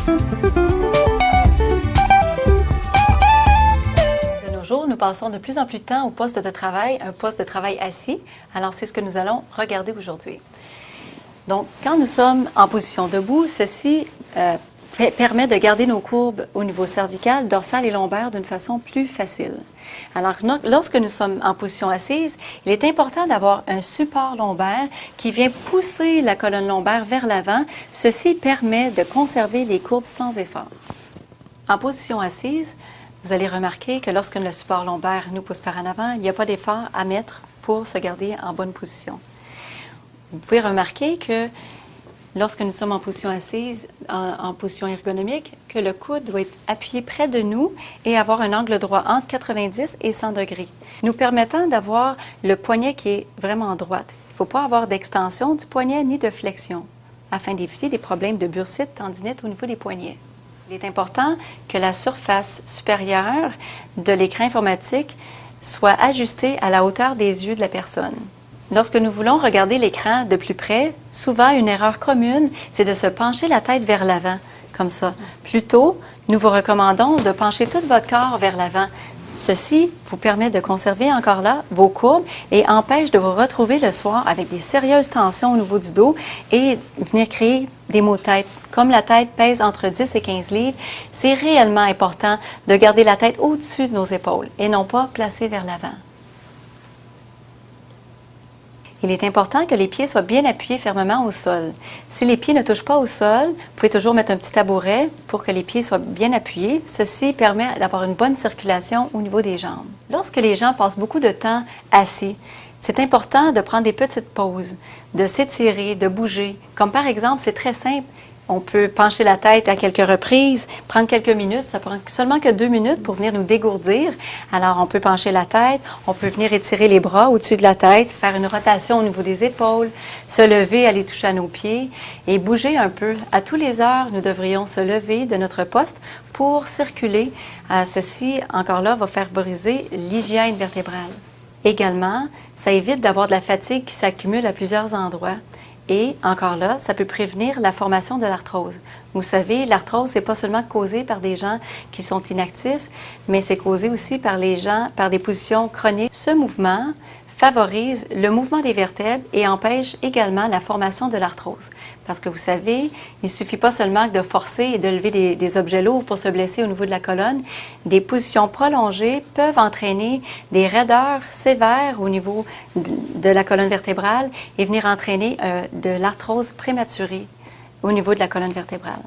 De nos jours, nous passons de plus en plus de temps au poste de travail, un poste de travail assis. Alors, c'est ce que nous allons regarder aujourd'hui. Donc, quand nous sommes en position debout, ceci permet de garder nos courbes au niveau cervical, dorsal et lombaire d'une façon plus facile. Alors, lorsque nous sommes en position assise, il est important d'avoir un support lombaire qui vient pousser la colonne lombaire vers l'avant. Ceci permet de conserver les courbes sans effort. En position assise, vous allez remarquer que lorsque le support lombaire nous pousse par en avant, il n'y a pas d'effort à mettre pour se garder en bonne position. Vous pouvez remarquer que lorsque nous sommes en position assise, en position ergonomique, que le coude doit être appuyé près de nous et avoir un angle droit entre 90 et 100 degrés, nous permettant d'avoir le poignet qui est vraiment en droite. Il ne faut pas avoir d'extension du poignet ni de flexion, afin d'éviter des problèmes de bursite, tendinite au niveau des poignets. Il est important que la surface supérieure de l'écran informatique soit ajustée à la hauteur des yeux de la personne. Lorsque nous voulons regarder l'écran de plus près, souvent une erreur commune, c'est de se pencher la tête vers l'avant, comme ça. Plutôt, nous vous recommandons de pencher tout votre corps vers l'avant. Ceci vous permet de conserver encore là vos courbes et empêche de vous retrouver le soir avec des sérieuses tensions au niveau du dos et venir créer des maux de tête. Comme la tête pèse entre 10 et 15 livres, c'est réellement important de garder la tête au-dessus de nos épaules et non pas placée vers l'avant. Il est important que les pieds soient bien appuyés fermement au sol. Si les pieds ne touchent pas au sol, vous pouvez toujours mettre un petit tabouret pour que les pieds soient bien appuyés. Ceci permet d'avoir une bonne circulation au niveau des jambes. Lorsque les gens passent beaucoup de temps assis, c'est important de prendre des petites pauses, de s'étirer, de bouger. Comme par exemple, c'est très simple. On peut pencher la tête à quelques reprises, prendre quelques minutes. Ça prend seulement que 2 minutes pour venir nous dégourdir. Alors, on peut pencher la tête, on peut venir étirer les bras au-dessus de la tête, faire une rotation au niveau des épaules, se lever, aller toucher à nos pieds et bouger un peu. À tous les heures, nous devrions se lever de notre poste pour circuler. Ceci, encore là, va faire briser l'hygiène vertébrale. Également, ça évite d'avoir de la fatigue qui s'accumule à plusieurs endroits. Et encore là, ça peut prévenir la formation de l'arthrose. Vous savez, l'arthrose, ce n'est pas seulement causé par des gens qui sont inactifs, mais c'est causé aussi par les gens, par des positions chroniques. Ce mouvement favorise le mouvement des vertèbres et empêche également la formation de l'arthrose. Parce que vous savez, il ne suffit pas seulement de forcer et de lever des objets lourds pour se blesser au niveau de la colonne. Des positions prolongées peuvent entraîner des raideurs sévères au niveau de la colonne vertébrale et venir entraîner de l'arthrose prématurée au niveau de la colonne vertébrale.